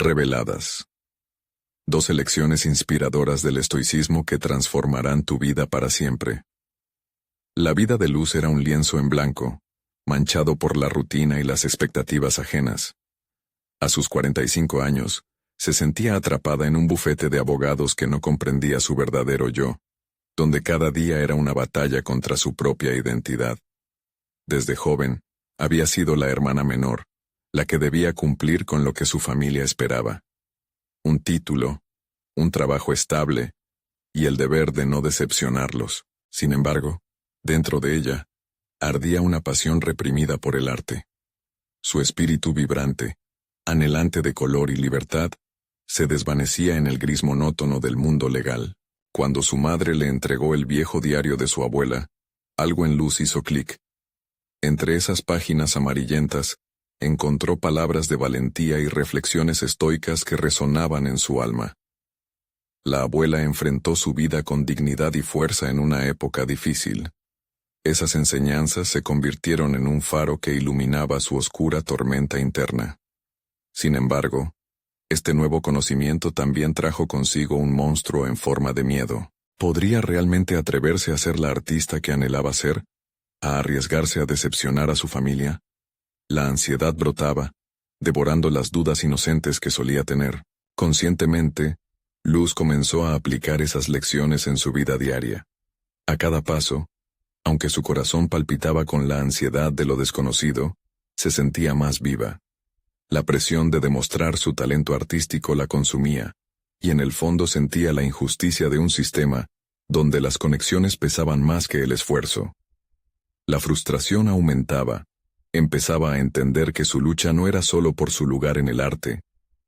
Reveladas. Dos lecciones inspiradoras del estoicismo que transformarán tu vida para siempre. La vida de Luz era un lienzo en blanco, manchado por la rutina y las expectativas ajenas. A sus 45 años, se sentía atrapada en un bufete de abogados que no comprendía su verdadero yo, donde cada día era una batalla contra su propia identidad. Desde joven, había sido la hermana menor, la que debía cumplir con lo que su familia esperaba. Un título, un trabajo estable, y el deber de no decepcionarlos. Sin embargo, dentro de ella, ardía una pasión reprimida por el arte. Su espíritu vibrante, anhelante de color y libertad, se desvanecía en el gris monótono del mundo legal. Cuando su madre le entregó el viejo diario de su abuela, algo en Luz hizo clic. Entre esas páginas amarillentas, encontró palabras de valentía y reflexiones estoicas que resonaban en su alma. La abuela enfrentó su vida con dignidad y fuerza en una época difícil. Esas enseñanzas se convirtieron en un faro que iluminaba su oscura tormenta interna. Sin embargo, este nuevo conocimiento también trajo consigo un monstruo en forma de miedo. ¿Podría realmente atreverse a ser la artista que anhelaba ser? ¿A arriesgarse a decepcionar a su familia? La ansiedad brotaba, devorando las dudas inocentes que solía tener. Conscientemente, Luz comenzó a aplicar esas lecciones en su vida diaria. A cada paso, aunque su corazón palpitaba con la ansiedad de lo desconocido, se sentía más viva. La presión de demostrar su talento artístico la consumía, y en el fondo sentía la injusticia de un sistema donde las conexiones pesaban más que el esfuerzo. La frustración aumentaba. Empezaba a entender que su lucha no era solo por su lugar en el arte,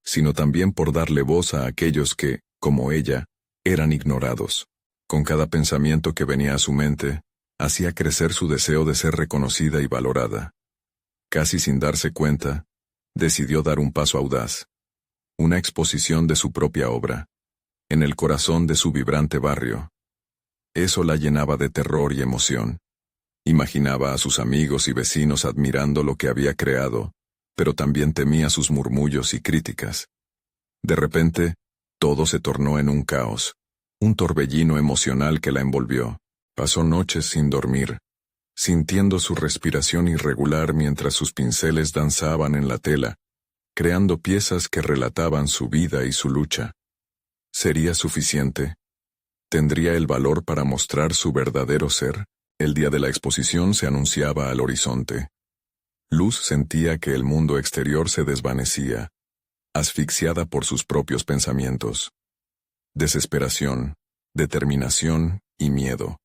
sino también por darle voz a aquellos que, como ella, eran ignorados. Con cada pensamiento que venía a su mente, hacía crecer su deseo de ser reconocida y valorada. Casi sin darse cuenta, decidió dar un paso audaz. Una exposición de su propia obra, en el corazón de su vibrante barrio. Eso la llenaba de terror y emoción. Imaginaba a sus amigos y vecinos admirando lo que había creado, pero también temía sus murmullos y críticas. De repente, todo se tornó en un caos, un torbellino emocional que la envolvió. Pasó noches sin dormir, sintiendo su respiración irregular mientras sus pinceles danzaban en la tela, creando piezas que relataban su vida y su lucha. ¿Sería suficiente? ¿Tendría el valor para mostrar su verdadero ser? El día de la exposición se anunciaba al horizonte. Luz sentía que el mundo exterior se desvanecía, asfixiada por sus propios pensamientos. Desesperación, determinación y miedo.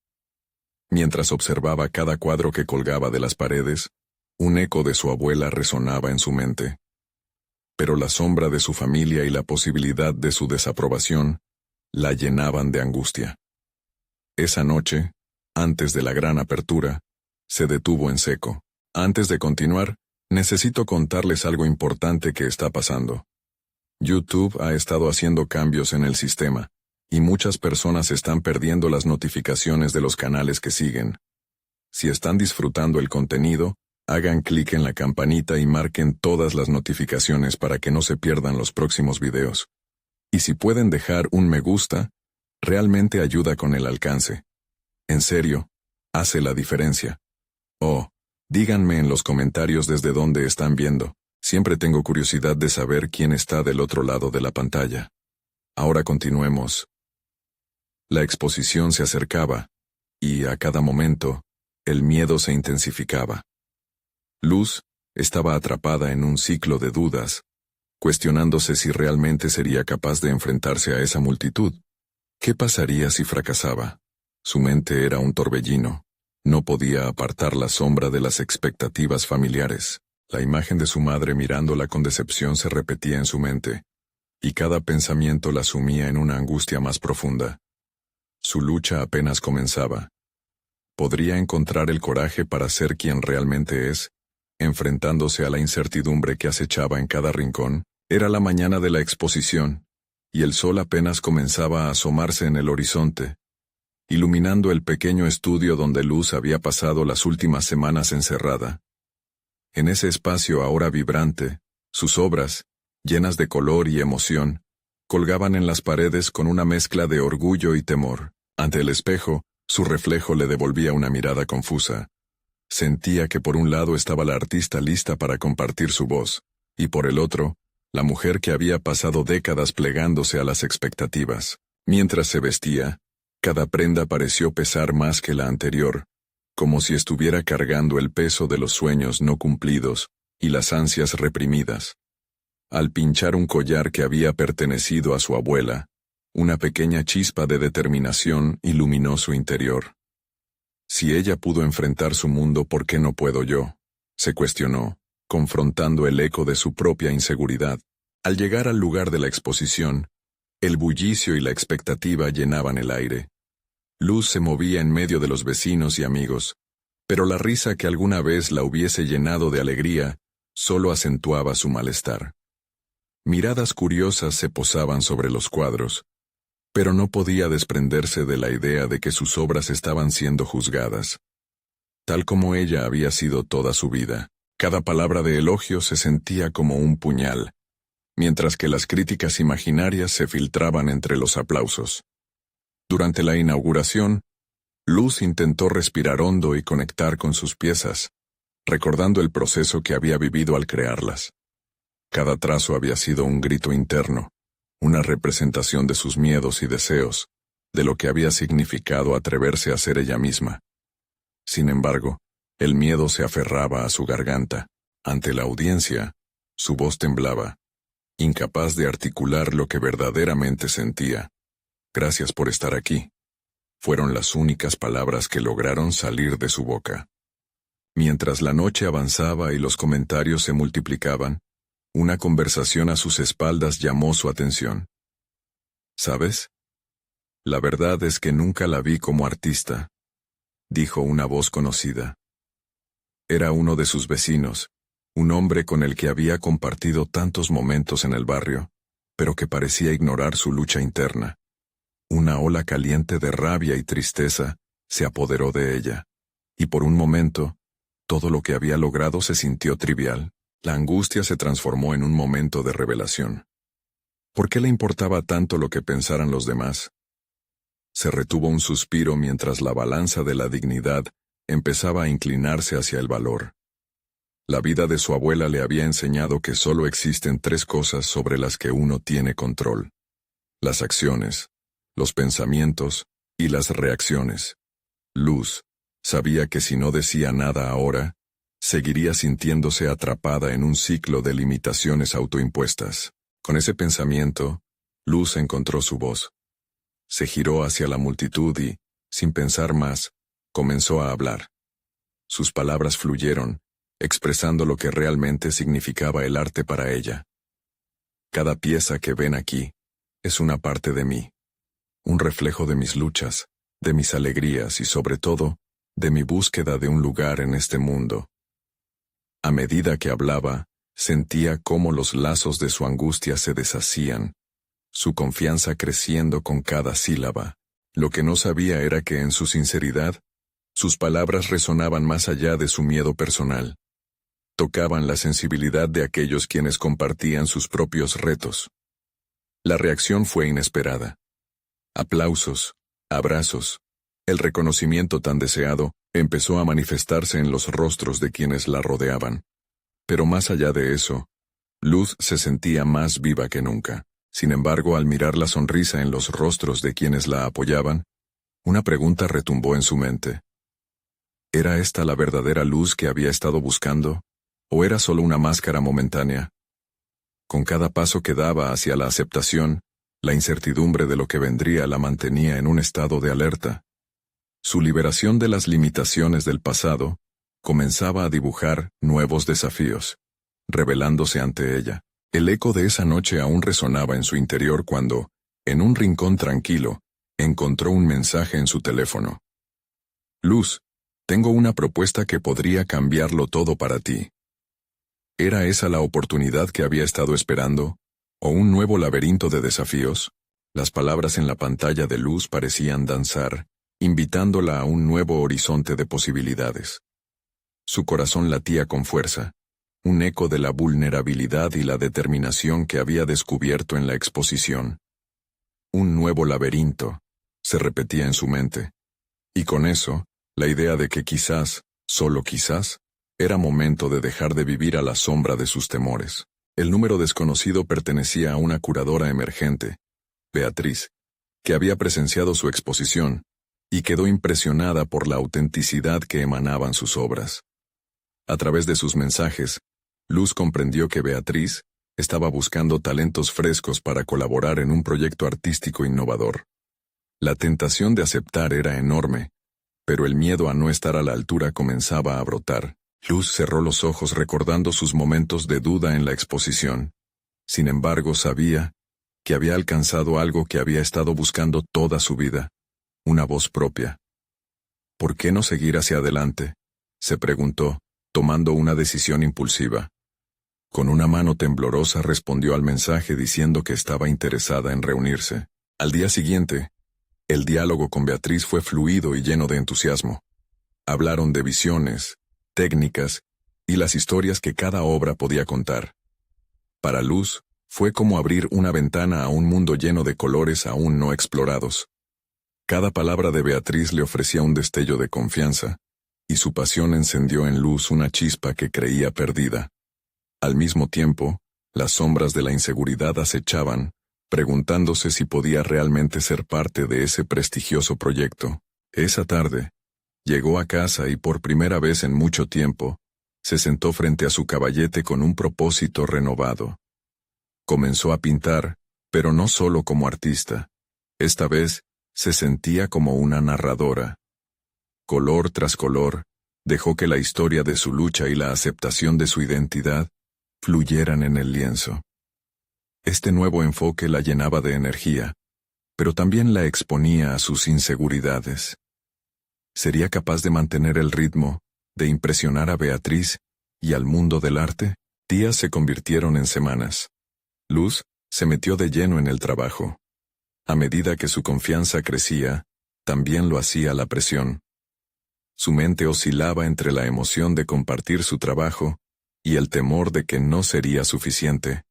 Mientras observaba cada cuadro que colgaba de las paredes, un eco de su abuela resonaba en su mente. Pero la sombra de su familia y la posibilidad de su desaprobación la llenaban de angustia. Esa noche, antes de la gran apertura, se detuvo en seco. Antes de continuar, necesito contarles algo importante que está pasando. YouTube ha estado haciendo cambios en el sistema, y muchas personas están perdiendo las notificaciones de los canales que siguen. Si están disfrutando el contenido, hagan clic en la campanita y marquen todas las notificaciones para que no se pierdan los próximos videos. Y si pueden dejar un me gusta, realmente ayuda con el alcance. En serio, hace la diferencia. Oh, díganme en los comentarios desde dónde están viendo. Siempre tengo curiosidad de saber quién está del otro lado de la pantalla. Ahora continuemos. La exposición se acercaba, y a cada momento, el miedo se intensificaba. Luz estaba atrapada en un ciclo de dudas, cuestionándose si realmente sería capaz de enfrentarse a esa multitud. ¿Qué pasaría si fracasaba? Su mente era un torbellino. No podía apartar la sombra de las expectativas familiares. La imagen de su madre mirándola con decepción se repetía en su mente, y cada pensamiento la sumía en una angustia más profunda. Su lucha apenas comenzaba. ¿Podría encontrar el coraje para ser quien realmente es, enfrentándose a la incertidumbre que acechaba en cada rincón? Era la mañana de la exposición, y el sol apenas comenzaba a asomarse en el horizonte, iluminando el pequeño estudio donde Luz había pasado las últimas semanas encerrada. En ese espacio ahora vibrante, sus obras, llenas de color y emoción, colgaban en las paredes con una mezcla de orgullo y temor. Ante el espejo, su reflejo le devolvía una mirada confusa. Sentía que por un lado estaba la artista lista para compartir su voz, y por el otro, la mujer que había pasado décadas plegándose a las expectativas. Mientras se vestía, cada prenda pareció pesar más que la anterior, como si estuviera cargando el peso de los sueños no cumplidos y las ansias reprimidas. Al pinchar un collar que había pertenecido a su abuela, una pequeña chispa de determinación iluminó su interior. Si ella pudo enfrentar su mundo, ¿por qué no puedo yo?, se cuestionó, confrontando el eco de su propia inseguridad. Al llegar al lugar de la exposición, el bullicio y la expectativa llenaban el aire. Luz se movía en medio de los vecinos y amigos, pero la risa que alguna vez la hubiese llenado de alegría solo acentuaba su malestar. Miradas curiosas se posaban sobre los cuadros, pero no podía desprenderse de la idea de que sus obras estaban siendo juzgadas. Tal como ella había sido toda su vida, cada palabra de elogio se sentía como un puñal, mientras que las críticas imaginarias se filtraban entre los aplausos. Durante la inauguración, Luz intentó respirar hondo y conectar con sus piezas, recordando el proceso que había vivido al crearlas. Cada trazo había sido un grito interno, una representación de sus miedos y deseos, de lo que había significado atreverse a ser ella misma. Sin embargo, el miedo se aferraba a su garganta. Ante la audiencia, su voz temblaba, incapaz de articular lo que verdaderamente sentía. «Gracias por estar aquí», fueron las únicas palabras que lograron salir de su boca. Mientras la noche avanzaba y los comentarios se multiplicaban, una conversación a sus espaldas llamó su atención. «¿Sabes? La verdad es que nunca la vi como artista», dijo una voz conocida. Era uno de sus vecinos, un hombre con el que había compartido tantos momentos en el barrio, pero que parecía ignorar su lucha interna. Una ola caliente de rabia y tristeza se apoderó de ella, y por un momento, todo lo que había logrado se sintió trivial. La angustia se transformó en un momento de revelación. ¿Por qué le importaba tanto lo que pensaran los demás? Se retuvo un suspiro mientras la balanza de la dignidad empezaba a inclinarse hacia el valor. La vida de su abuela le había enseñado que solo existen tres cosas sobre las que uno tiene control: las acciones, los pensamientos y las reacciones. Luz sabía que si no decía nada ahora, seguiría sintiéndose atrapada en un ciclo de limitaciones autoimpuestas. Con ese pensamiento, Luz encontró su voz. Se giró hacia la multitud y, sin pensar más, comenzó a hablar. Sus palabras fluyeron, expresando lo que realmente significaba el arte para ella. «Cada pieza que ven aquí es una parte de mí, un reflejo de mis luchas, de mis alegrías y sobre todo, de mi búsqueda de un lugar en este mundo». A medida que hablaba, sentía cómo los lazos de su angustia se deshacían, su confianza creciendo con cada sílaba. Lo que no sabía era que en su sinceridad, sus palabras resonaban más allá de su miedo personal. Tocaban la sensibilidad de aquellos quienes compartían sus propios retos. La reacción fue inesperada. Aplausos, abrazos, el reconocimiento tan deseado empezó a manifestarse en los rostros de quienes la rodeaban. Pero más allá de eso, Luz se sentía más viva que nunca. Sin embargo, al mirar la sonrisa en los rostros de quienes la apoyaban, una pregunta retumbó en su mente. ¿Era esta la verdadera Luz que había estado buscando, o era solo una máscara momentánea? Con cada paso que daba hacia la aceptación, la incertidumbre de lo que vendría la mantenía en un estado de alerta. Su liberación de las limitaciones del pasado comenzaba a dibujar nuevos desafíos, revelándose ante ella. El eco de esa noche aún resonaba en su interior cuando, en un rincón tranquilo, encontró un mensaje en su teléfono. «Luz, tengo una propuesta que podría cambiarlo todo para ti». ¿Era esa la oportunidad que había estado esperando, o un nuevo laberinto de desafíos? Las palabras en la pantalla de Luz parecían danzar, invitándola a un nuevo horizonte de posibilidades. Su corazón latía con fuerza, un eco de la vulnerabilidad y la determinación que había descubierto en la exposición. Un nuevo laberinto, se repetía en su mente. Y con eso, la idea de que quizás, solo quizás, era momento de dejar de vivir a la sombra de sus temores. El número desconocido pertenecía a una curadora emergente, Beatriz, que había presenciado su exposición, y quedó impresionada por la autenticidad que emanaban sus obras. A través de sus mensajes, Luz comprendió que Beatriz estaba buscando talentos frescos para colaborar en un proyecto artístico innovador. La tentación de aceptar era enorme, pero el miedo a no estar a la altura comenzaba a brotar. Luz cerró los ojos recordando sus momentos de duda en la exposición. Sin embargo, sabía que había alcanzado algo que había estado buscando toda su vida, una voz propia. ¿Por qué no seguir hacia adelante?, se preguntó, tomando una decisión impulsiva. Con una mano temblorosa respondió al mensaje diciendo que estaba interesada en reunirse. Al día siguiente, el diálogo con Beatriz fue fluido y lleno de entusiasmo. Hablaron de visiones, técnicas y las historias que cada obra podía contar. Para Luz, fue como abrir una ventana a un mundo lleno de colores aún no explorados. Cada palabra de Beatriz le ofrecía un destello de confianza, y su pasión encendió en Luz una chispa que creía perdida. Al mismo tiempo, las sombras de la inseguridad acechaban, preguntándose si podía realmente ser parte de ese prestigioso proyecto. Esa tarde, llegó a casa y por primera vez en mucho tiempo, se sentó frente a su caballete con un propósito renovado. Comenzó a pintar, pero no solo como artista. Esta vez, se sentía como una narradora. Color tras color, dejó que la historia de su lucha y la aceptación de su identidad fluyeran en el lienzo. Este nuevo enfoque la llenaba de energía, pero también la exponía a sus inseguridades. ¿Sería capaz de mantener el ritmo, de impresionar a Beatriz y al mundo del arte? Días se convirtieron en semanas. Luz se metió de lleno en el trabajo. A medida que su confianza crecía, también lo hacía la presión. Su mente oscilaba entre la emoción de compartir su trabajo y el temor de que no sería suficiente.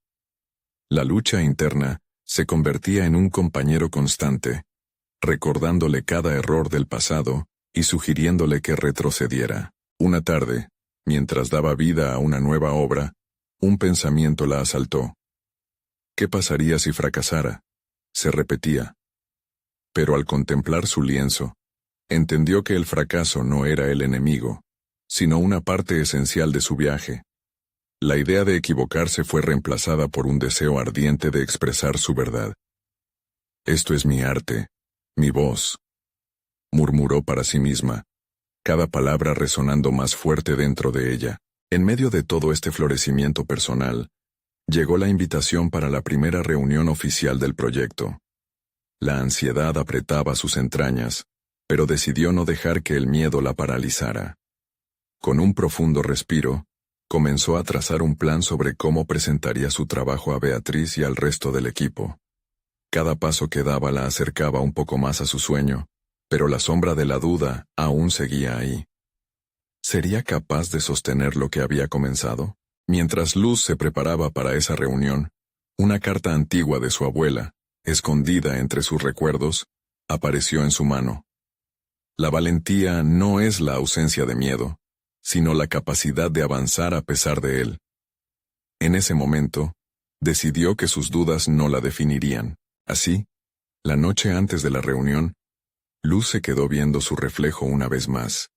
La lucha interna se convertía en un compañero constante, recordándole cada error del pasado y sugiriéndole que retrocediera. Una tarde, mientras daba vida a una nueva obra, un pensamiento la asaltó. ¿Qué pasaría si fracasara?, se repetía. Pero al contemplar su lienzo, entendió que el fracaso no era el enemigo, sino una parte esencial de su viaje. La idea de equivocarse fue reemplazada por un deseo ardiente de expresar su verdad. «Esto es mi arte, mi voz», murmuró para sí misma, cada palabra resonando más fuerte dentro de ella. En medio de todo este florecimiento personal, llegó la invitación para la primera reunión oficial del proyecto. La ansiedad apretaba sus entrañas, pero decidió no dejar que el miedo la paralizara. Con un profundo respiro, comenzó a trazar un plan sobre cómo presentaría su trabajo a Beatriz y al resto del equipo. Cada paso que daba la acercaba un poco más a su sueño, pero la sombra de la duda aún seguía ahí. ¿Sería capaz de sostener lo que había comenzado? Mientras Luz se preparaba para esa reunión, una carta antigua de su abuela, escondida entre sus recuerdos, apareció en su mano. La valentía no es la ausencia de miedo, sino la capacidad de avanzar a pesar de él. En ese momento, decidió que sus dudas no la definirían. Así, la noche antes de la reunión, Luz se quedó viendo su reflejo una vez más.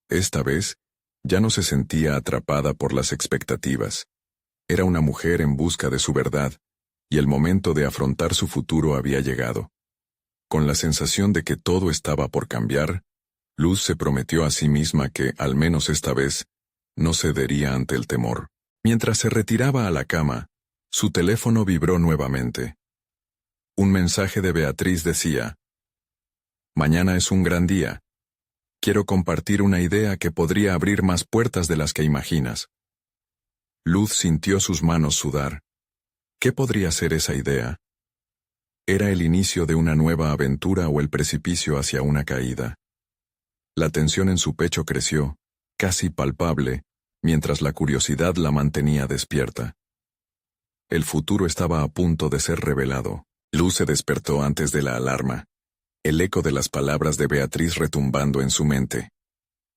Esta vez, ya no se sentía atrapada por las expectativas. Era una mujer en busca de su verdad, y el momento de afrontar su futuro había llegado. Con la sensación de que todo estaba por cambiar, Luz se prometió a sí misma que, al menos esta vez, no cedería ante el temor. Mientras se retiraba a la cama, su teléfono vibró nuevamente. Un mensaje de Beatriz decía: «Mañana es un gran día. Quiero compartir una idea que podría abrir más puertas de las que imaginas». Luz sintió sus manos sudar. ¿Qué podría ser esa idea? ¿Era el inicio de una nueva aventura o el precipicio hacia una caída? La tensión en su pecho creció, casi palpable, mientras la curiosidad la mantenía despierta. El futuro estaba a punto de ser revelado. Luz se despertó antes de la alarma, el eco de las palabras de Beatriz retumbando en su mente.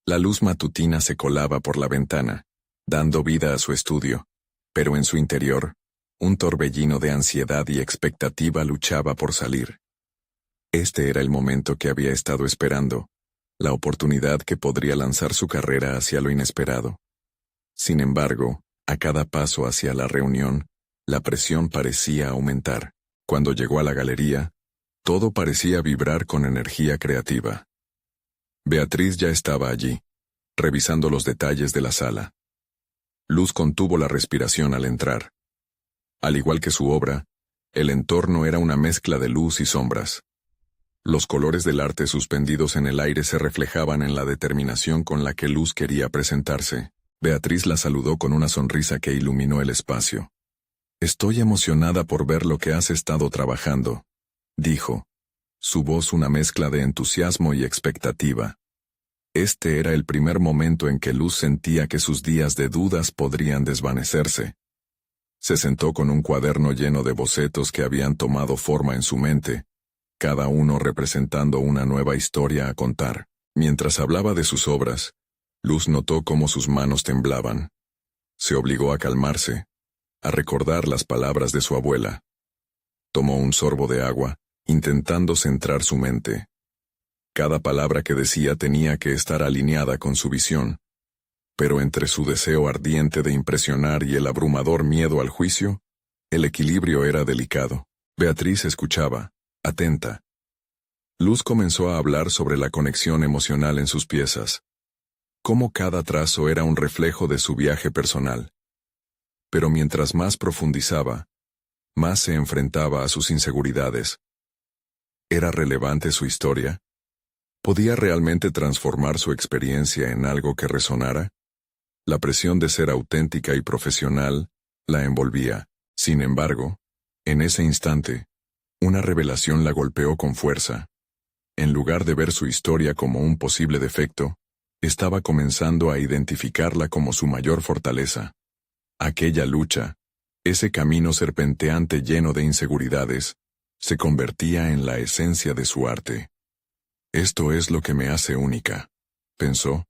La luz matutina se colaba por la ventana, dando vida a su estudio, pero en su interior, un torbellino de ansiedad y expectativa luchaba por salir. Este era el momento que había estado esperando, la oportunidad que podría lanzar su carrera hacia lo inesperado. Sin embargo, a cada paso hacia la reunión, la presión parecía aumentar. Cuando llegó a la galería, todo parecía vibrar con energía creativa. Beatriz ya estaba allí, revisando los detalles de la sala. Luz contuvo la respiración al entrar. Al igual que su obra, el entorno era una mezcla de luz y sombras. Los colores del arte suspendidos en el aire se reflejaban en la determinación con la que Luz quería presentarse. Beatriz la saludó con una sonrisa que iluminó el espacio. «Estoy emocionada por ver lo que has estado trabajando», dijo, su voz una mezcla de entusiasmo y expectativa. Este era el primer momento en que Luz sentía que sus días de dudas podrían desvanecerse. Se sentó con un cuaderno lleno de bocetos que habían tomado forma en su mente, cada uno representando una nueva historia a contar. Mientras hablaba de sus obras, Luz notó cómo sus manos temblaban. Se obligó a calmarse, a recordar las palabras de su abuela. Tomó un sorbo de agua, intentando centrar su mente. Cada palabra que decía tenía que estar alineada con su visión. Pero entre su deseo ardiente de impresionar y el abrumador miedo al juicio, el equilibrio era delicado. Beatriz escuchaba, atenta. Luz comenzó a hablar sobre la conexión emocional en sus piezas. Cómo cada trazo era un reflejo de su viaje personal. Pero mientras más profundizaba, más se enfrentaba a sus inseguridades. ¿Era relevante su historia? ¿Podía realmente transformar su experiencia en algo que resonara? La presión de ser auténtica y profesional la envolvía. Sin embargo, en ese instante, una revelación la golpeó con fuerza. En lugar de ver su historia como un posible defecto, estaba comenzando a identificarla como su mayor fortaleza. Aquella lucha, ese camino serpenteante lleno de inseguridades, se convertía en la esencia de su arte. Esto es lo que me hace única, pensó,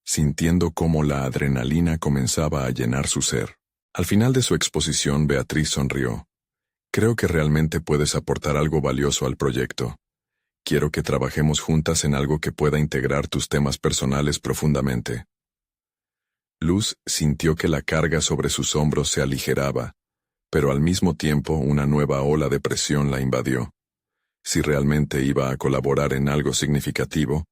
sintiendo cómo la adrenalina comenzaba a llenar su ser. Al final de su exposición, Beatriz sonrió. Creo que realmente puedes aportar algo valioso al proyecto. Quiero que trabajemos juntas en algo que pueda integrar tus temas personales profundamente. Luz sintió que la carga sobre sus hombros se aligeraba, pero al mismo tiempo una nueva ola de presión la invadió. Si realmente iba a colaborar en algo significativo,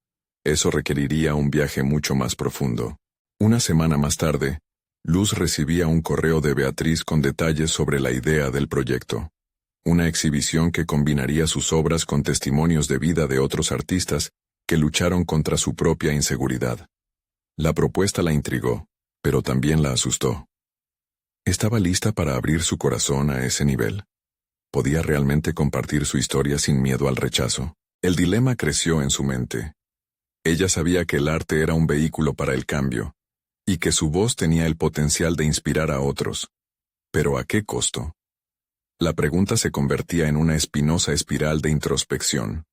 eso requeriría un viaje mucho más profundo. Una semana más tarde, Luz recibía un correo de Beatriz con detalles sobre la idea del proyecto. Una exhibición que combinaría sus obras con testimonios de vida de otros artistas que lucharon contra su propia inseguridad. La propuesta la intrigó, pero también la asustó. ¿Estaba lista para abrir su corazón a ese nivel? ¿Podía realmente compartir su historia sin miedo al rechazo? El dilema creció en su mente. Ella sabía que el arte era un vehículo para el cambio, y que su voz tenía el potencial de inspirar a otros. ¿Pero a qué costo? La pregunta se convertía en una espinosa espiral de introspección.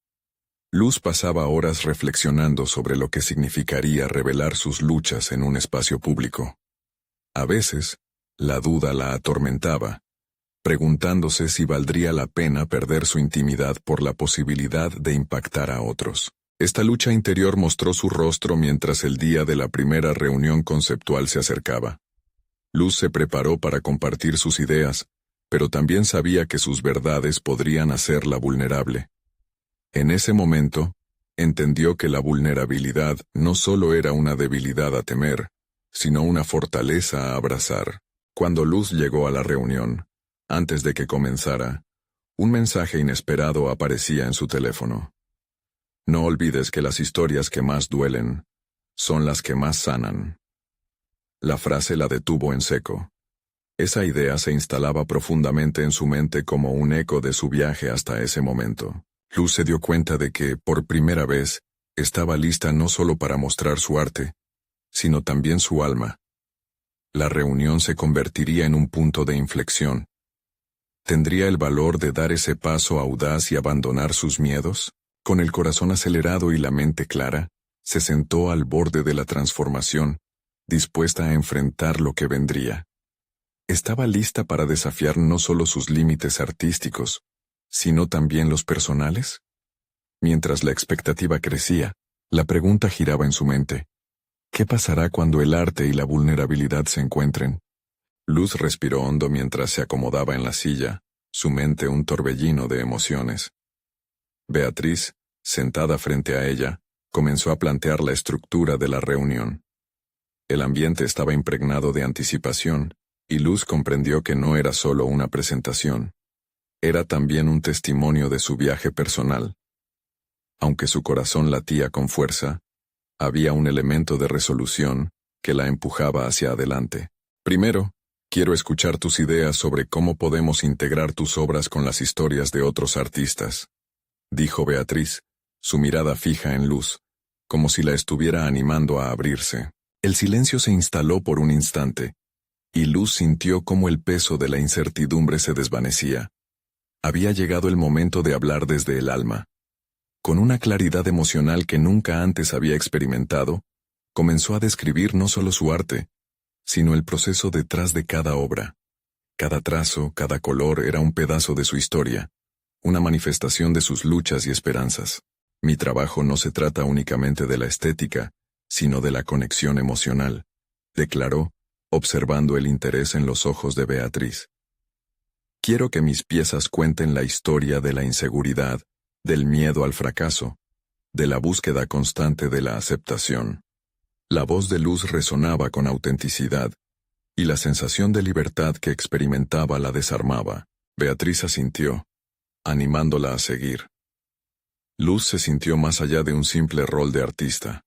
Luz pasaba horas reflexionando sobre lo que significaría revelar sus luchas en un espacio público. A veces, la duda la atormentaba, preguntándose si valdría la pena perder su intimidad por la posibilidad de impactar a otros. Esta lucha interior mostró su rostro mientras el día de la primera reunión conceptual se acercaba. Luz se preparó para compartir sus ideas, pero también sabía que sus verdades podrían hacerla vulnerable. En ese momento, entendió que la vulnerabilidad no solo era una debilidad a temer, sino una fortaleza a abrazar. Cuando Luz llegó a la reunión, antes de que comenzara, un mensaje inesperado aparecía en su teléfono. No olvides que las historias que más duelen son las que más sanan. La frase la detuvo en seco. Esa idea se instalaba profundamente en su mente como un eco de su viaje hasta ese momento. Luz se dio cuenta de que, por primera vez, estaba lista no solo para mostrar su arte, sino también su alma. La reunión se convertiría en un punto de inflexión. ¿Tendría el valor de dar ese paso audaz y abandonar sus miedos? Con el corazón acelerado y la mente clara, se sentó al borde de la transformación, dispuesta a enfrentar lo que vendría. Estaba lista para desafiar no solo sus límites artísticos, sino también los personales. Mientras la expectativa crecía, la pregunta giraba en su mente. ¿Qué pasará cuando el arte y la vulnerabilidad se encuentren? Luz respiró hondo mientras se acomodaba en la silla, su mente un torbellino de emociones. Beatriz, sentada frente a ella, comenzó a plantear la estructura de la reunión. El ambiente estaba impregnado de anticipación, y Luz comprendió que no era solo una presentación. Era también un testimonio de su viaje personal. Aunque su corazón latía con fuerza, había un elemento de resolución que la empujaba hacia adelante. Primero, quiero escuchar tus ideas sobre cómo podemos integrar tus obras con las historias de otros artistas, dijo Beatriz, su mirada fija en Luz, como si la estuviera animando a abrirse. El silencio se instaló por un instante, y Luz sintió cómo el peso de la incertidumbre se desvanecía. Había llegado el momento de hablar desde el alma. Con una claridad emocional que nunca antes había experimentado, comenzó a describir no solo su arte, sino el proceso detrás de cada obra. Cada trazo, cada color era un pedazo de su historia, una manifestación de sus luchas y esperanzas. Mi trabajo no se trata únicamente de la estética, sino de la conexión emocional, declaró, observando el interés en los ojos de Beatriz. Quiero que mis piezas cuenten la historia de la inseguridad, del miedo al fracaso, de la búsqueda constante de la aceptación. La voz de Luz resonaba con autenticidad, y la sensación de libertad que experimentaba la desarmaba. Beatriz asintió, animándola a seguir. Luz se sintió más allá de un simple rol de artista.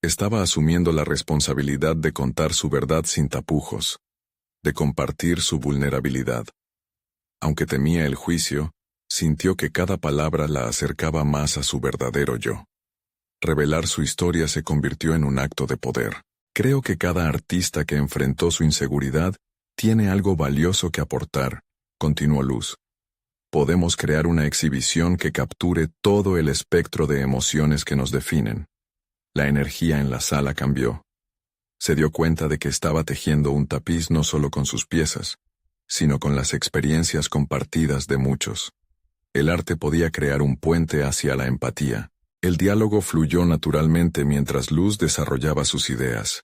Estaba asumiendo la responsabilidad de contar su verdad sin tapujos, de compartir su vulnerabilidad. Aunque temía el juicio, sintió que cada palabra la acercaba más a su verdadero yo. Revelar su historia se convirtió en un acto de poder. Creo que cada artista que enfrentó su inseguridad tiene algo valioso que aportar, continuó Luz. Podemos crear una exhibición que capture todo el espectro de emociones que nos definen. La energía en la sala cambió. Se dio cuenta de que estaba tejiendo un tapiz no solo con sus piezas, sino con las experiencias compartidas de muchos. El arte podía crear un puente hacia la empatía. El diálogo fluyó naturalmente mientras Luz desarrollaba sus ideas.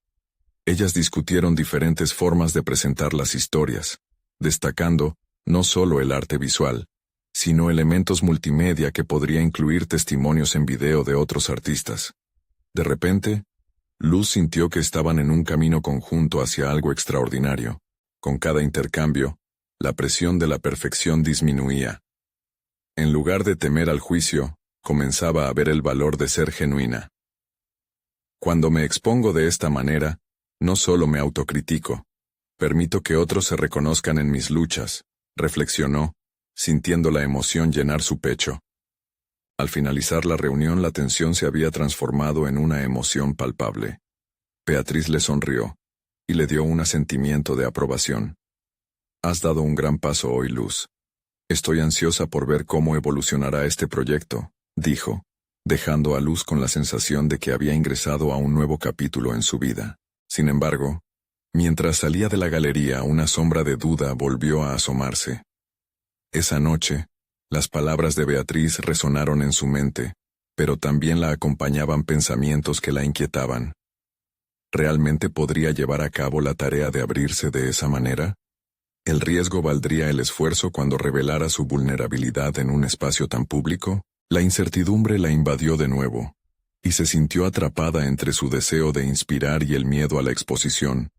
Ellas discutieron diferentes formas de presentar las historias, destacando no solo el arte visual, sino elementos multimedia que podría incluir testimonios en video de otros artistas. De repente, Luz sintió que estaban en un camino conjunto hacia algo extraordinario. Con cada intercambio, la presión de la perfección disminuía. En lugar de temer al juicio, comenzaba a ver el valor de ser genuina. Cuando me expongo de esta manera, no solo me autocritico, permito que otros se reconozcan en mis luchas, reflexionó, sintiendo la emoción llenar su pecho. Al finalizar la reunión, la tensión se había transformado en una emoción palpable. Beatriz le sonrió, y le dio un asentimiento de aprobación. Has dado un gran paso hoy, Luz. Estoy ansiosa por ver cómo evolucionará este proyecto, dijo, dejando a Luz con la sensación de que había ingresado a un nuevo capítulo en su vida. Sin embargo, mientras salía de la galería, una sombra de duda volvió a asomarse. Esa noche, las palabras de Beatriz resonaron en su mente, pero también la acompañaban pensamientos que la inquietaban. ¿Realmente podría llevar a cabo la tarea de abrirse de esa manera? ¿El riesgo valdría el esfuerzo cuando revelara su vulnerabilidad en un espacio tan público? La incertidumbre la invadió de nuevo, y se sintió atrapada entre su deseo de inspirar y el miedo a la exposición.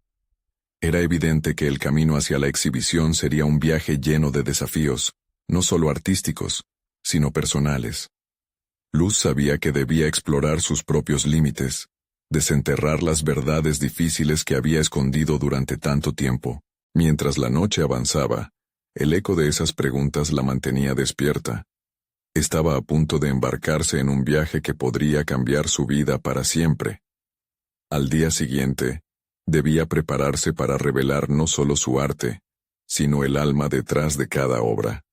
Era evidente que el camino hacia la exhibición sería un viaje lleno de desafíos, no solo artísticos, sino personales. Luz sabía que debía explorar sus propios límites, desenterrar las verdades difíciles que había escondido durante tanto tiempo. Mientras la noche avanzaba, el eco de esas preguntas la mantenía despierta. Estaba a punto de embarcarse en un viaje que podría cambiar su vida para siempre. Al día siguiente, Debía prepararse para revelar no solo su arte, sino el alma detrás de cada obra.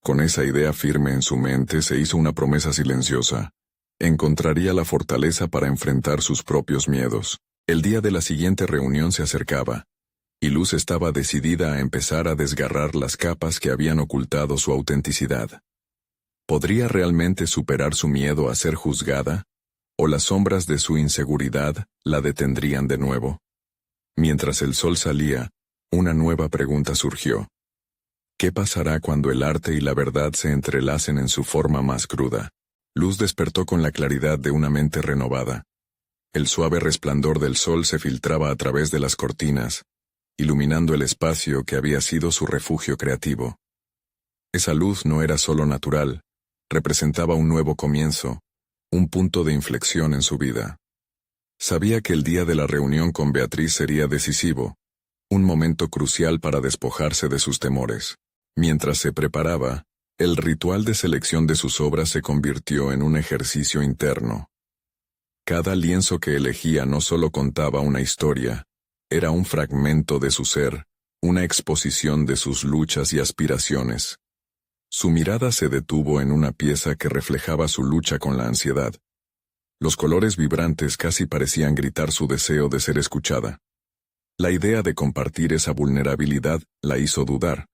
Con esa idea firme en su mente se hizo una promesa silenciosa. Encontraría la fortaleza para enfrentar sus propios miedos. El día de la siguiente reunión se acercaba, y Luz estaba decidida a empezar a desgarrar las capas que habían ocultado su autenticidad. ¿Podría realmente superar su miedo a ser juzgada? ¿O las sombras de su inseguridad la detendrían de nuevo? Mientras el sol salía, una nueva pregunta surgió. ¿Qué pasará cuando el arte y la verdad se entrelacen en su forma más cruda? Luz despertó con la claridad de una mente renovada. El suave resplandor del sol se filtraba a través de las cortinas, iluminando el espacio que había sido su refugio creativo. Esa luz no era solo natural, representaba un nuevo comienzo, un punto de inflexión en su vida. Sabía que el día de la reunión con Beatriz sería decisivo, un momento crucial para despojarse de sus temores. Mientras se preparaba, el ritual de selección de sus obras se convirtió en un ejercicio interno. Cada lienzo que elegía no solo contaba una historia, era un fragmento de su ser, una exposición de sus luchas y aspiraciones. Su mirada se detuvo en una pieza que reflejaba su lucha con la ansiedad. Los colores vibrantes casi parecían gritar su deseo de ser escuchada. La idea de compartir esa vulnerabilidad la hizo dudar,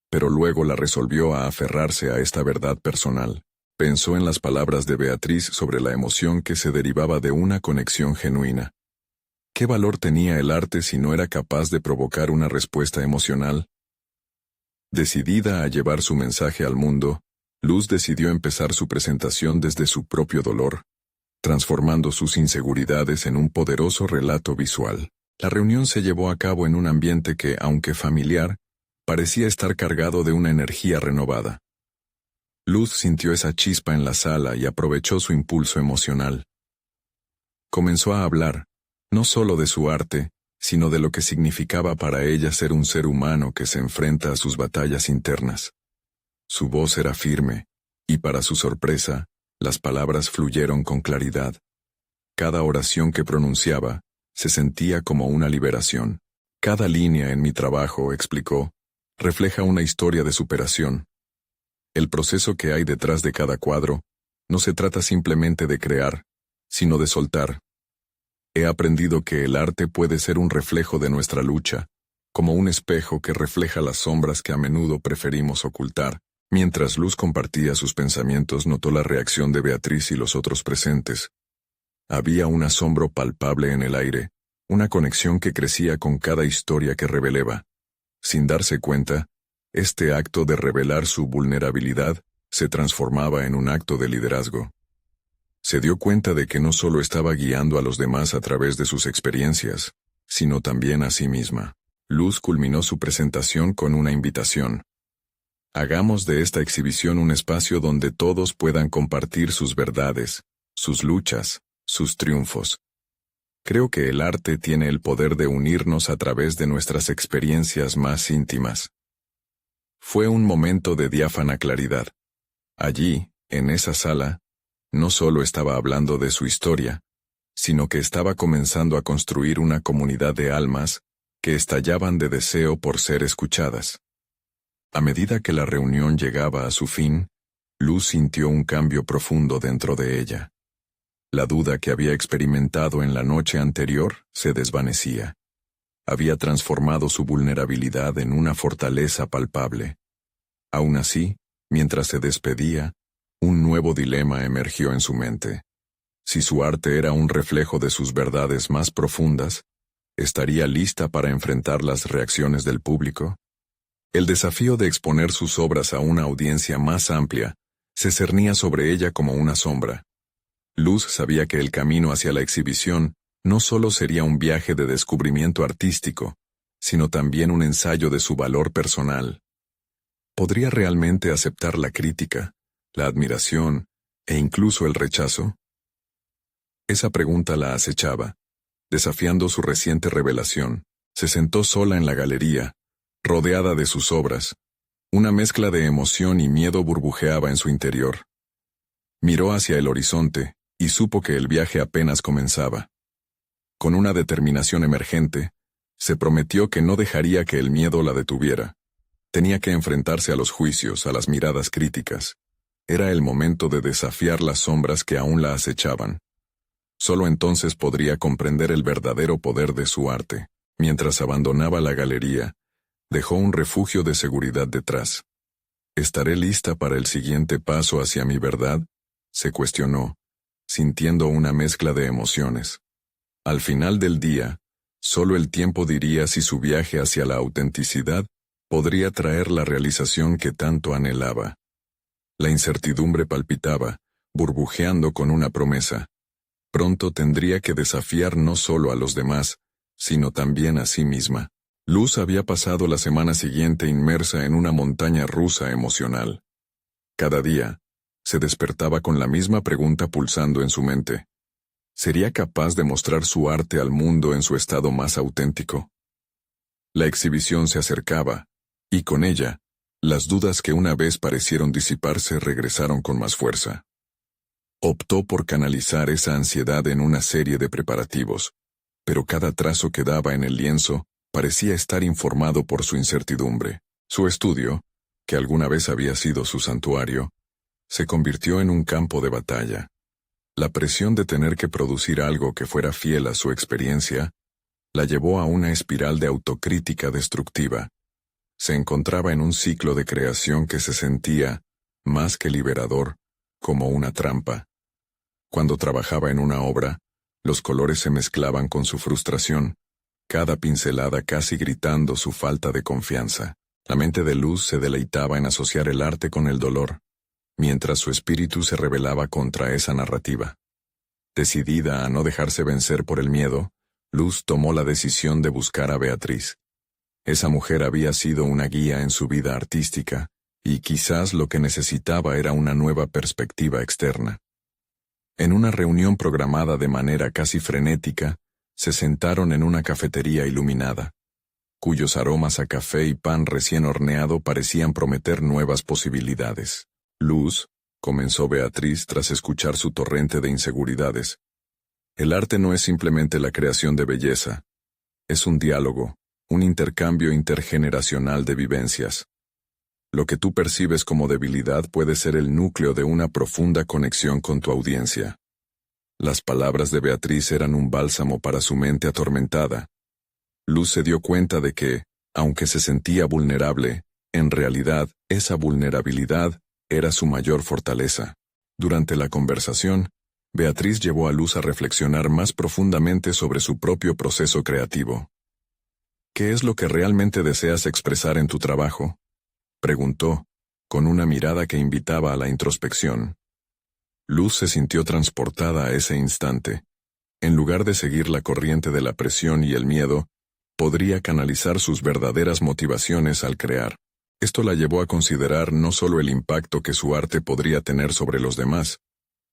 pero luego la resolvió a aferrarse a esta verdad personal. Pensó en las palabras de Beatriz sobre la emoción que se derivaba de una conexión genuina. ¿Qué valor tenía el arte si no era capaz de provocar una respuesta emocional? Decidida a llevar su mensaje al mundo, Luz decidió empezar su presentación desde su propio dolor, transformando sus inseguridades en un poderoso relato visual. La reunión se llevó a cabo en un ambiente que, aunque familiar, parecía estar cargado de una energía renovada. Luz sintió esa chispa en la sala y aprovechó su impulso emocional. Comenzó a hablar, no solo de su arte, sino de lo que significaba para ella ser un ser humano que se enfrenta a sus batallas internas. Su voz era firme, y para su sorpresa, las palabras fluyeron con claridad. Cada oración que pronunciaba se sentía como una liberación. Cada línea en mi trabajo, explicó, refleja una historia de superación. El proceso que hay detrás de cada cuadro no se trata simplemente de crear, sino de soltar. He aprendido que el arte puede ser un reflejo de nuestra lucha, como un espejo que refleja las sombras que a menudo preferimos ocultar. Mientras Luz compartía sus pensamientos, notó la reacción de Beatriz y los otros presentes. Había un asombro palpable en el aire, una conexión que crecía con cada historia que revelaba. Sin darse cuenta, este acto de revelar su vulnerabilidad se transformaba en un acto de liderazgo. Se dio cuenta de que no solo estaba guiando a los demás a través de sus experiencias, sino también a sí misma. Luz culminó su presentación con una invitación. Hagamos de esta exhibición un espacio donde todos puedan compartir sus verdades, sus luchas, sus triunfos. Creo que el arte tiene el poder de unirnos a través de nuestras experiencias más íntimas. Fue un momento de diáfana claridad. Allí, en esa sala, no solo estaba hablando de su historia, sino que estaba comenzando a construir una comunidad de almas que estallaban de deseo por ser escuchadas. A medida que la reunión llegaba a su fin, Luz sintió un cambio profundo dentro de ella. La duda que había experimentado en la noche anterior se desvanecía. Había transformado su vulnerabilidad en una fortaleza palpable. Aún así, mientras se despedía, un nuevo dilema emergió en su mente. Si su arte era un reflejo de sus verdades más profundas, ¿estaría lista para enfrentar las reacciones del público? El desafío de exponer sus obras a una audiencia más amplia se cernía sobre ella como una sombra. Luz sabía que el camino hacia la exhibición no solo sería un viaje de descubrimiento artístico, sino también un ensayo de su valor personal. ¿Podría realmente aceptar la crítica, la admiración e incluso el rechazo? Esa pregunta la acechaba, desafiando su reciente revelación. Se sentó sola en la galería, rodeada de sus obras. Una mezcla de emoción y miedo burbujeaba en su interior. Miró hacia el horizonte y supo que el viaje apenas comenzaba. Con una determinación emergente, se prometió que no dejaría que el miedo la detuviera. Tenía que enfrentarse a los juicios, a las miradas críticas. Era el momento de desafiar las sombras que aún la acechaban. Solo entonces podría comprender el verdadero poder de su arte. Mientras abandonaba la galería, dejó un refugio de seguridad detrás. ¿Estaré lista para el siguiente paso hacia mi verdad?, se cuestionó, sintiendo una mezcla de emociones. Al final del día, solo el tiempo diría si su viaje hacia la autenticidad podría traer la realización que tanto anhelaba. La incertidumbre palpitaba, burbujeando con una promesa. Pronto tendría que desafiar no solo a los demás, sino también a sí misma. Luz había pasado la semana siguiente inmersa en una montaña rusa emocional. Cada día, se despertaba con la misma pregunta pulsando en su mente. ¿Sería capaz de mostrar su arte al mundo en su estado más auténtico? La exhibición se acercaba, y con ella, las dudas que una vez parecieron disiparse regresaron con más fuerza. Optó por canalizar esa ansiedad en una serie de preparativos, pero cada trazo que daba en el lienzo parecía estar informado por su incertidumbre. Su estudio, que alguna vez había sido su santuario, se convirtió en un campo de batalla. La presión de tener que producir algo que fuera fiel a su experiencia la llevó a una espiral de autocrítica destructiva. Se encontraba en un ciclo de creación que se sentía, más que liberador, como una trampa. Cuando trabajaba en una obra, los colores se mezclaban con su frustración, cada pincelada casi gritando su falta de confianza. La mente de Luz se deleitaba en asociar el arte con el dolor, mientras su espíritu se rebelaba contra esa narrativa. Decidida a no dejarse vencer por el miedo, Luz tomó la decisión de buscar a Beatriz. Esa mujer había sido una guía en su vida artística, y quizás lo que necesitaba era una nueva perspectiva externa. En una reunión programada de manera casi frenética, se sentaron en una cafetería iluminada, cuyos aromas a café y pan recién horneado parecían prometer nuevas posibilidades. Luz, comenzó Beatriz tras escuchar su torrente de inseguridades. El arte no es simplemente la creación de belleza. Es un diálogo, un intercambio intergeneracional de vivencias. Lo que tú percibes como debilidad puede ser el núcleo de una profunda conexión con tu audiencia. Las palabras de Beatriz eran un bálsamo para su mente atormentada. Luz se dio cuenta de que, aunque se sentía vulnerable, en realidad, esa vulnerabilidad era su mayor fortaleza. Durante la conversación, Beatriz llevó a Luz a reflexionar más profundamente sobre su propio proceso creativo. ¿Qué es lo que realmente deseas expresar en tu trabajo?, preguntó, con una mirada que invitaba a la introspección. Luz se sintió transportada a ese instante. En lugar de seguir la corriente de la presión y el miedo, podría canalizar sus verdaderas motivaciones al crear. Esto la llevó a considerar no solo el impacto que su arte podría tener sobre los demás,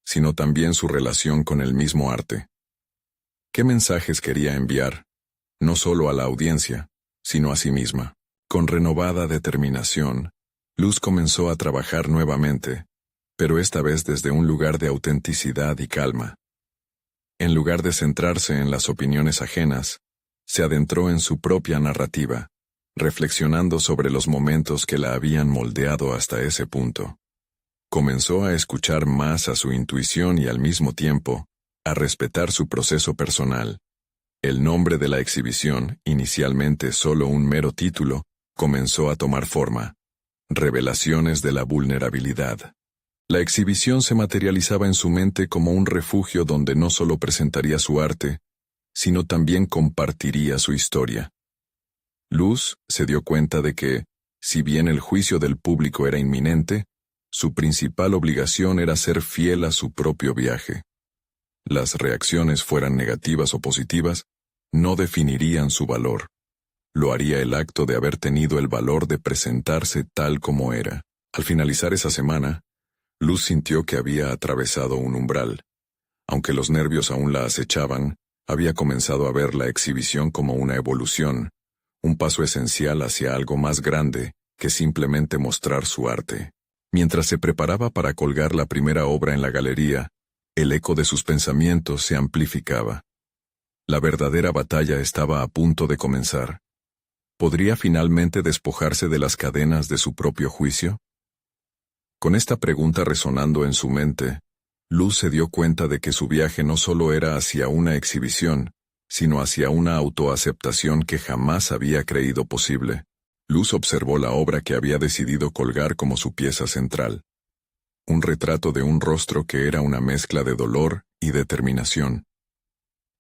sino también su relación con el mismo arte. ¿Qué mensajes quería enviar? No solo a la audiencia, sino a sí misma. Con renovada determinación, Luz comenzó a trabajar nuevamente, pero esta vez desde un lugar de autenticidad y calma. En lugar de centrarse en las opiniones ajenas, se adentró en su propia narrativa, reflexionando sobre los momentos que la habían moldeado hasta ese punto. Comenzó a escuchar más a su intuición y al mismo tiempo, a respetar su proceso personal. El nombre de la exhibición, inicialmente solo un mero título, comenzó a tomar forma. Revelaciones de la vulnerabilidad. La exhibición se materializaba en su mente como un refugio donde no solo presentaría su arte, sino también compartiría su historia. Luz se dio cuenta de que, si bien el juicio del público era inminente, su principal obligación era ser fiel a su propio viaje. Las reacciones, fueran negativas o positivas, no definirían su valor. Lo haría el acto de haber tenido el valor de presentarse tal como era. Al finalizar esa semana, Luz sintió que había atravesado un umbral. Aunque los nervios aún la acechaban, había comenzado a ver la exhibición como una evolución, un paso esencial hacia algo más grande que simplemente mostrar su arte. Mientras se preparaba para colgar la primera obra en la galería, el eco de sus pensamientos se amplificaba. La verdadera batalla estaba a punto de comenzar. ¿Podría finalmente despojarse de las cadenas de su propio juicio? Con esta pregunta resonando en su mente, Luz se dio cuenta de que su viaje no solo era hacia una exhibición, sino hacia una autoaceptación que jamás había creído posible. Luz observó la obra que había decidido colgar como su pieza central. Un retrato de un rostro que era una mezcla de dolor y determinación.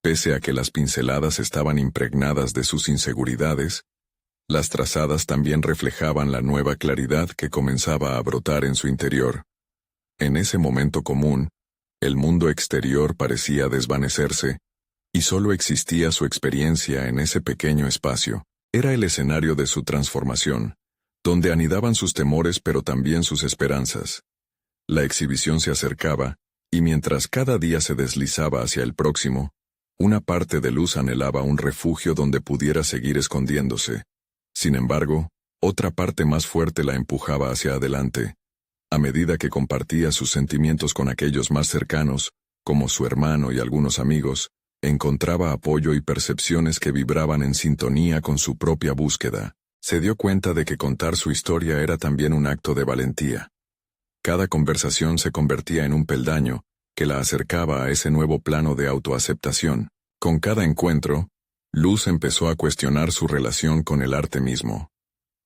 Pese a que las pinceladas estaban impregnadas de sus inseguridades, las trazadas también reflejaban la nueva claridad que comenzaba a brotar en su interior. En ese momento común, el mundo exterior parecía desvanecerse, y solo existía su experiencia en ese pequeño espacio. Era el escenario de su transformación, donde anidaban sus temores pero también sus esperanzas. La exhibición se acercaba, y mientras cada día se deslizaba hacia el próximo, una parte de Luz anhelaba un refugio donde pudiera seguir escondiéndose. Sin embargo, otra parte más fuerte la empujaba hacia adelante. A medida que compartía sus sentimientos con aquellos más cercanos, como su hermano y algunos amigos, encontraba apoyo y percepciones que vibraban en sintonía con su propia búsqueda. Se dio cuenta de que contar su historia era también un acto de valentía. Cada conversación se convertía en un peldaño que la acercaba a ese nuevo plano de autoaceptación. Con cada encuentro, Luz empezó a cuestionar su relación con el arte mismo.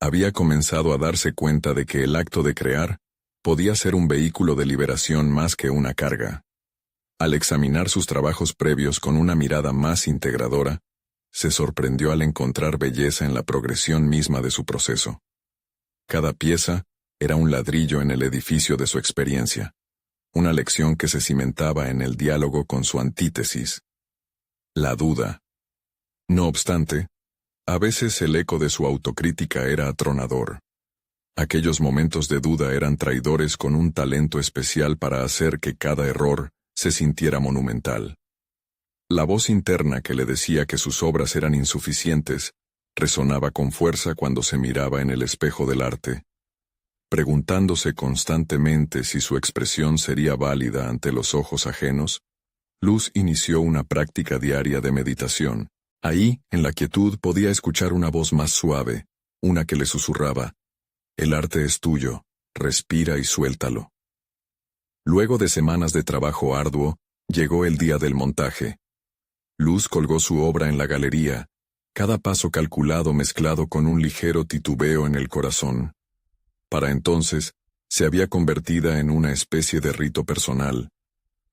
Había comenzado a darse cuenta de que el acto de crear podía ser un vehículo de liberación más que una carga. Al examinar sus trabajos previos con una mirada más integradora, se sorprendió al encontrar belleza en la progresión misma de su proceso. Cada pieza era un ladrillo en el edificio de su experiencia, una lección que se cimentaba en el diálogo con su antítesis, la duda. No obstante, a veces el eco de su autocrítica era atronador. Aquellos momentos de duda eran traidores con un talento especial para hacer que cada error se sintiera monumental. La voz interna que le decía que sus obras eran insuficientes resonaba con fuerza cuando se miraba en el espejo del arte, preguntándose constantemente si su expresión sería válida ante los ojos ajenos. Luz inició una práctica diaria de meditación. Ahí, en la quietud, podía escuchar una voz más suave, una que le susurraba: «El arte es tuyo, respira y suéltalo». Luego de semanas de trabajo arduo, llegó el día del montaje. Luz colgó su obra en la galería, cada paso calculado mezclado con un ligero titubeo en el corazón. Para entonces, se había convertida en una especie de rito personal,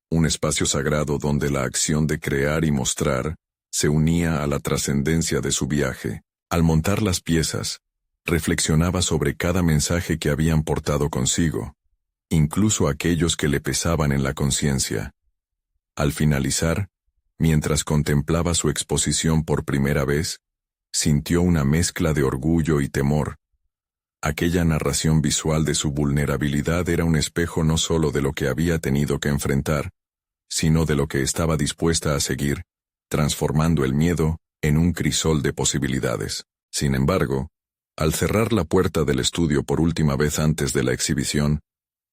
un espacio sagrado donde la acción de crear y mostrar se unía a la trascendencia de su viaje. Al montar las piezas, reflexionaba sobre cada mensaje que habían portado consigo, incluso aquellos que le pesaban en la conciencia. Al finalizar, mientras contemplaba su exposición por primera vez, sintió una mezcla de orgullo y temor. Aquella narración visual de su vulnerabilidad era un espejo no solo de lo que había tenido que enfrentar, sino de lo que estaba dispuesta a seguir, transformando el miedo en un crisol de posibilidades. Sin embargo, al cerrar la puerta del estudio por última vez antes de la exhibición,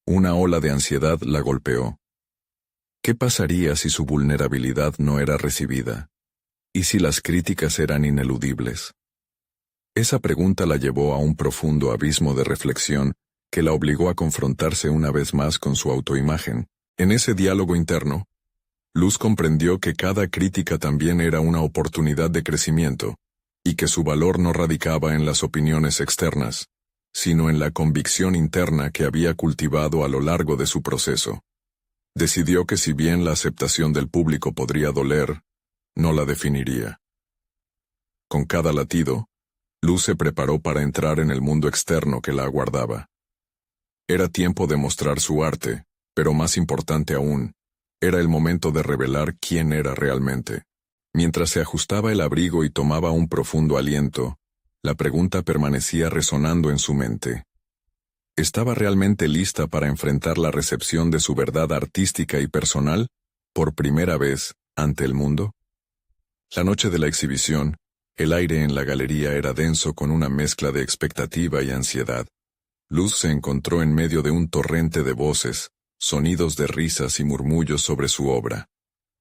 una ola de ansiedad la golpeó. ¿Qué pasaría si su vulnerabilidad no era recibida? ¿Y si las críticas eran ineludibles? Esa pregunta la llevó a un profundo abismo de reflexión que la obligó a confrontarse una vez más con su autoimagen. En ese diálogo interno, Luz comprendió que cada crítica también era una oportunidad de crecimiento, y que su valor no radicaba en las opiniones externas, sino en la convicción interna que había cultivado a lo largo de su proceso. Decidió que si bien la aceptación del público podría doler, no la definiría. Con cada latido, Luz se preparó para entrar en el mundo externo que la aguardaba. Era tiempo de mostrar su arte, pero más importante aún, era el momento de revelar quién era realmente. Mientras se ajustaba el abrigo y tomaba un profundo aliento, la pregunta permanecía resonando en su mente. ¿Estaba realmente lista para enfrentar la recepción de su verdad artística y personal, por primera vez, ante el mundo? La noche de la exhibición, el aire en la galería era denso con una mezcla de expectativa y ansiedad. Luz se encontró en medio de un torrente de voces, sonidos de risas y murmullos sobre su obra.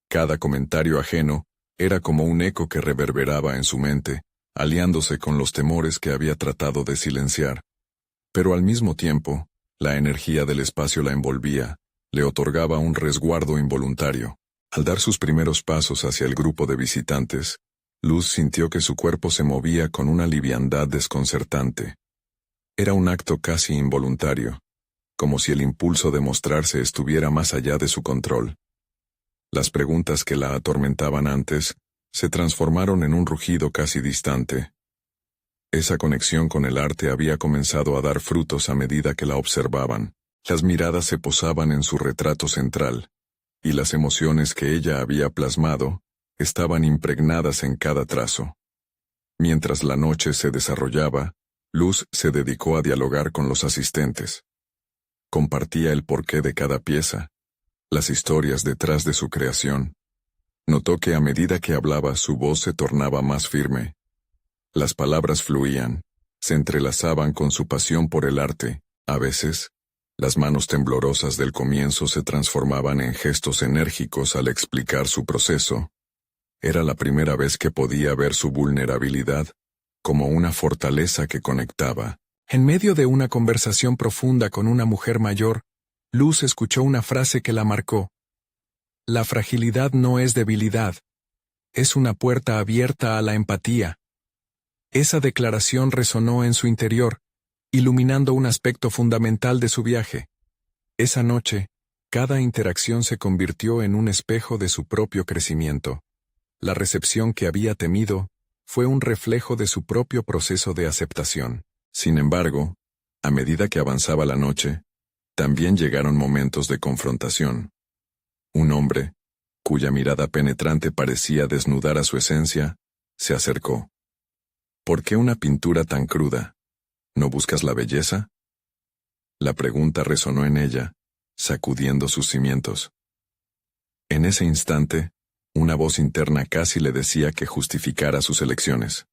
Cada comentario ajeno Era como un eco que reverberaba en su mente, aliándose con los temores que había tratado de silenciar. Pero al mismo tiempo, la energía del espacio la envolvía, le otorgaba un resguardo involuntario. Al dar sus primeros pasos hacia el grupo de visitantes, Luz sintió que su cuerpo se movía con una liviandad desconcertante. Era un acto casi involuntario, como si el impulso de mostrarse estuviera más allá de su control. Las preguntas que la atormentaban antes se transformaron en un rugido casi distante. Esa conexión con el arte había comenzado a dar frutos a medida que la observaban. Las miradas se posaban en su retrato central, y las emociones que ella había plasmado estaban impregnadas en cada trazo. Mientras la noche se desarrollaba, Luz se dedicó a dialogar con los asistentes. Compartía el porqué de cada pieza, las historias detrás de su creación. Notó que a medida que hablaba su voz se tornaba más firme. Las palabras fluían, se entrelazaban con su pasión por el arte. A veces, las manos temblorosas del comienzo se transformaban en gestos enérgicos al explicar su proceso. Era la primera vez que podía ver su vulnerabilidad, como una fortaleza que conectaba. En medio de una conversación profunda con una mujer mayor, Luz escuchó una frase que la marcó. La fragilidad no es debilidad. Es una puerta abierta a la empatía. Esa declaración resonó en su interior, iluminando un aspecto fundamental de su viaje. Esa noche, cada interacción se convirtió en un espejo de su propio crecimiento. La recepción que había temido fue un reflejo de su propio proceso de aceptación. Sin embargo, a medida que avanzaba la noche, también llegaron momentos de confrontación. Un hombre, cuya mirada penetrante parecía desnudar a su esencia, se acercó. ¿Por qué una pintura tan cruda? ¿No buscas la belleza? La pregunta resonó en ella, sacudiendo sus cimientos. En ese instante, una voz interna casi le decía que justificara sus elecciones.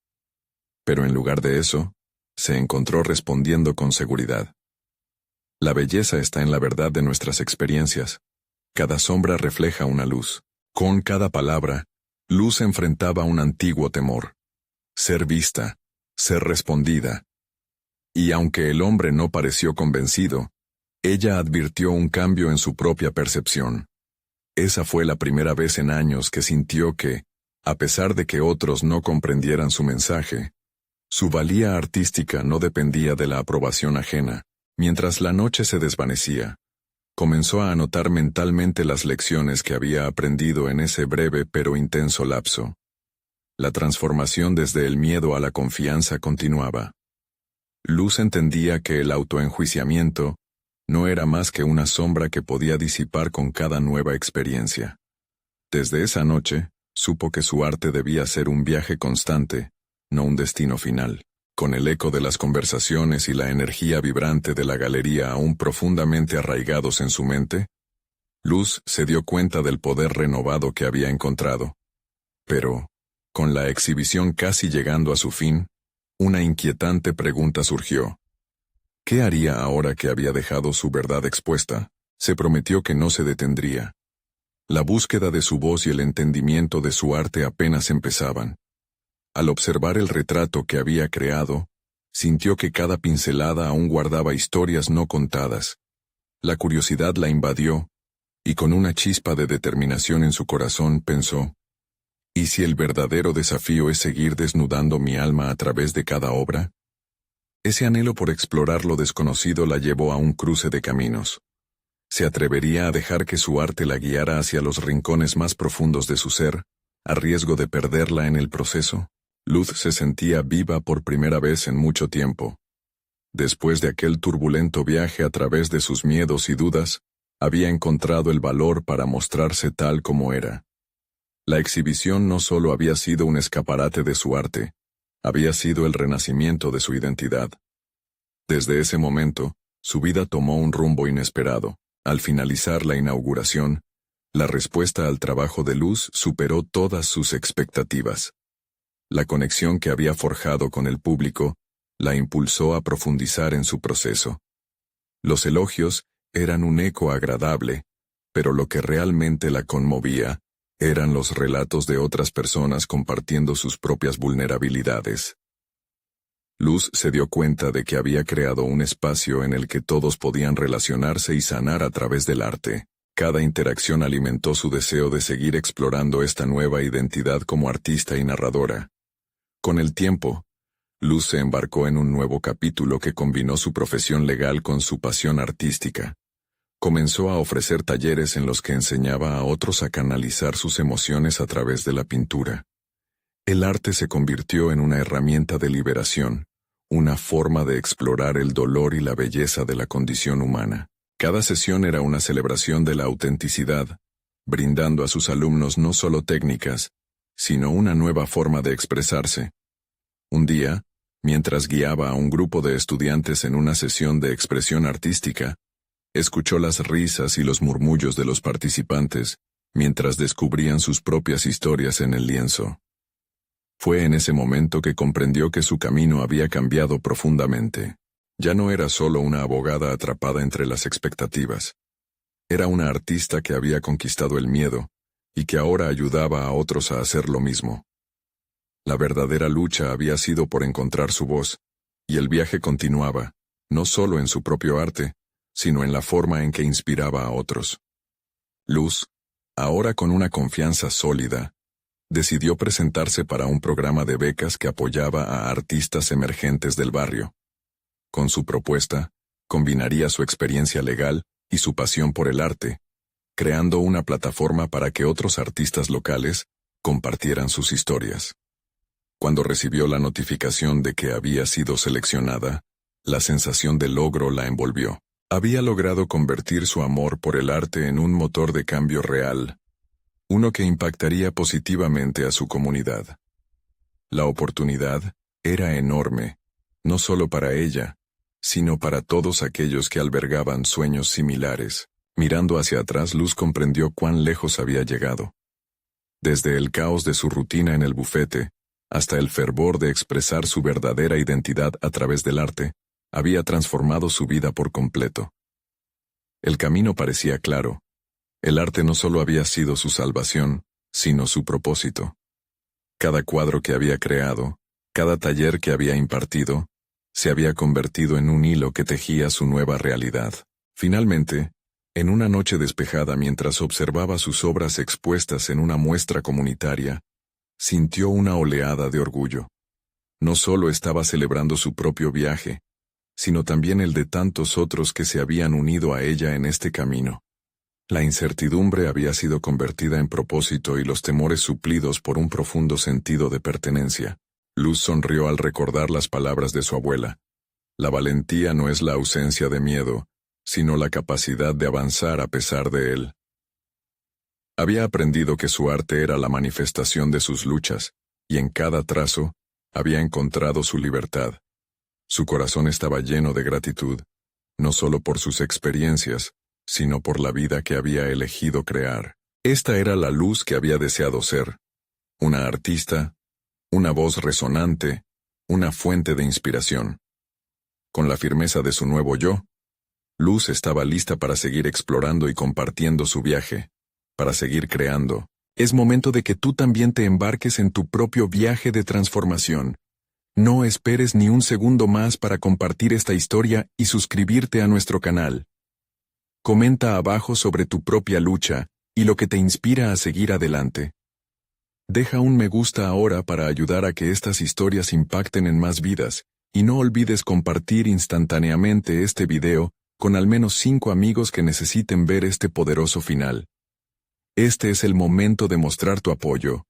Pero en lugar de eso, se encontró respondiendo con seguridad. La belleza está en la verdad de nuestras experiencias. Cada sombra refleja una luz. Con cada palabra, Luz enfrentaba un antiguo temor. Ser vista, ser respondida. Y aunque el hombre no pareció convencido, ella advirtió un cambio en su propia percepción. Esa fue la primera vez en años que sintió que, a pesar de que otros no comprendieran su mensaje, su valía artística no dependía de la aprobación ajena. Mientras la noche se desvanecía, comenzó a anotar mentalmente las lecciones que había aprendido en ese breve pero intenso lapso. La transformación desde el miedo a la confianza continuaba. Luz entendía que el autoenjuiciamiento no era más que una sombra que podía disipar con cada nueva experiencia. Desde esa noche, supo que su arte debía ser un viaje constante, no un destino final. Con el eco de las conversaciones y la energía vibrante de la galería aún profundamente arraigados en su mente, Luz se dio cuenta del poder renovado que había encontrado. Pero, con la exhibición casi llegando a su fin, una inquietante pregunta surgió. ¿Qué haría ahora que había dejado su verdad expuesta? Se prometió que no se detendría. La búsqueda de su voz y el entendimiento de su arte apenas empezaban. Al observar el retrato que había creado, sintió que cada pincelada aún guardaba historias no contadas. La curiosidad la invadió, y con una chispa de determinación en su corazón pensó, ¿y si el verdadero desafío es seguir desnudando mi alma a través de cada obra? Ese anhelo por explorar lo desconocido la llevó a un cruce de caminos. ¿Se atrevería a dejar que su arte la guiara hacia los rincones más profundos de su ser, a riesgo de perderla en el proceso? Luz se sentía viva por primera vez en mucho tiempo. Después de aquel turbulento viaje a través de sus miedos y dudas, había encontrado el valor para mostrarse tal como era. La exhibición no solo había sido un escaparate de su arte, había sido el renacimiento de su identidad. Desde ese momento, su vida tomó un rumbo inesperado. Al finalizar la inauguración, la respuesta al trabajo de Luz superó todas sus expectativas. La conexión que había forjado con el público la impulsó a profundizar en su proceso. Los elogios eran un eco agradable, pero lo que realmente la conmovía Eran los relatos de otras personas compartiendo sus propias vulnerabilidades. Luz se dio cuenta de que había creado un espacio en el que todos podían relacionarse y sanar a través del arte. Cada interacción alimentó su deseo de seguir explorando esta nueva identidad como artista y narradora. Con el tiempo, Luz se embarcó en un nuevo capítulo que combinó su profesión legal con su pasión artística. Comenzó a ofrecer talleres en los que enseñaba a otros a canalizar sus emociones a través de la pintura. El arte se convirtió en una herramienta de liberación, una forma de explorar el dolor y la belleza de la condición humana. Cada sesión era una celebración de la autenticidad, brindando a sus alumnos no solo técnicas, sino una nueva forma de expresarse. Un día, mientras guiaba a un grupo de estudiantes en una sesión de expresión artística, escuchó las risas y los murmullos de los participantes, mientras descubrían sus propias historias en el lienzo. Fue en ese momento que comprendió que su camino había cambiado profundamente. Ya no era solo una abogada atrapada entre las expectativas. Era una artista que había conquistado el miedo, y que ahora ayudaba a otros a hacer lo mismo. La verdadera lucha había sido por encontrar su voz, y el viaje continuaba, no solo en su propio arte, sino en la forma en que inspiraba a otros. Luz, ahora con una confianza sólida, decidió presentarse para un programa de becas que apoyaba a artistas emergentes del barrio. Con su propuesta, combinaría su experiencia legal y su pasión por el arte, creando una plataforma para que otros artistas locales compartieran sus historias. Cuando recibió la notificación de que había sido seleccionada, la sensación de logro la envolvió. Había logrado convertir su amor por el arte en un motor de cambio real, uno que impactaría positivamente a su comunidad. La oportunidad era enorme, no solo para ella, sino para todos aquellos que albergaban sueños similares. Mirando hacia atrás, Luz comprendió cuán lejos había llegado. Desde el caos de su rutina en el bufete, hasta el fervor de expresar su verdadera identidad a través del arte, había transformado su vida por completo. El camino parecía claro. El arte no solo había sido su salvación, sino su propósito. Cada cuadro que había creado, cada taller que había impartido, se había convertido en un hilo que tejía su nueva realidad. Finalmente, en una noche despejada mientras observaba sus obras expuestas en una muestra comunitaria, sintió una oleada de orgullo. No solo estaba celebrando su propio viaje, sino también el de tantos otros que se habían unido a ella en este camino. La incertidumbre había sido convertida en propósito y los temores suplidos por un profundo sentido de pertenencia. Luz sonrió al recordar las palabras de su abuela. La valentía no es la ausencia de miedo, sino la capacidad de avanzar a pesar de él. Había aprendido que su arte era la manifestación de sus luchas, y en cada trazo, había encontrado su libertad. Su corazón estaba lleno de gratitud, no solo por sus experiencias, sino por la vida que había elegido crear. Esta era la Luz que había deseado ser. Una artista, una voz resonante, una fuente de inspiración. Con la firmeza de su nuevo yo, Luz estaba lista para seguir explorando y compartiendo su viaje, para seguir creando. Es momento de que tú también te embarques en tu propio viaje de transformación. No esperes ni un segundo más para compartir esta historia y suscribirte a nuestro canal. Comenta abajo sobre tu propia lucha y lo que te inspira a seguir adelante. Deja un me gusta ahora para ayudar a que estas historias impacten en más vidas, y no olvides compartir instantáneamente este video con al menos 5 amigos que necesiten ver este poderoso final. Este es el momento de mostrar tu apoyo,